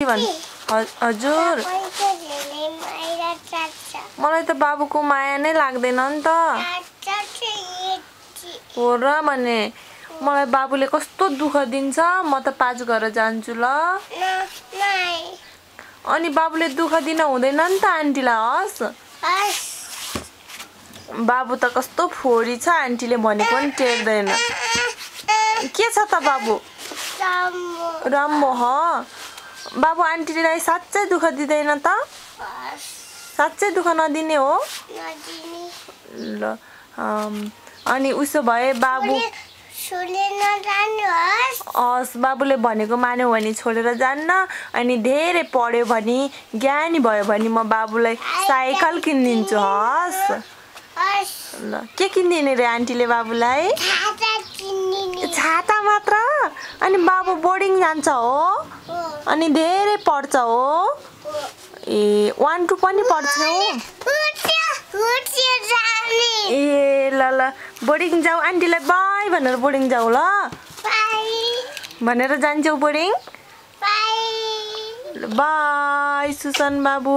हजुर मलाई त बाबुको माया नै लाग्दैन नि त हो र भने मलाई बाबुले कस्तो दुःख दिन्छ म त पाँच घर जान्छु ल अनि बाबुले दुःख दिन हुँदैन नि त आन्टीलाई हस् बाबु त कस्तो फोरी छ आन्टीले भनेको पनि टेर्दैन के छ त बाबु राम्बो ह बाबु आन्टीलाई साच्चै दुःख दिँदैन त साच्चै दुःख नदिने हो ल अनि उसो भए बाबु हस् बाबुले भनेको मान्यो भने छोडेर जान्न अनि धेरै पढ्यो भने ज्ञानी भयो भने म बाबुलाई साइकल किनिदिन्छु हस् ल के किनिदिने रे आन्टीले बाबुलाई छाता मात्र अनि बाबु बोर्डिङ जान्छ हो अनि धेरै पढ्छ हो ए 1 2 पनि पढ्छौ ए ल ल बोर्डिङ जाऊ आन्टीलाई बाई भनेर बोर्डिङ जाऊ ल भनेर जान्छौ बोर्डिङ बाई सुसन बाबु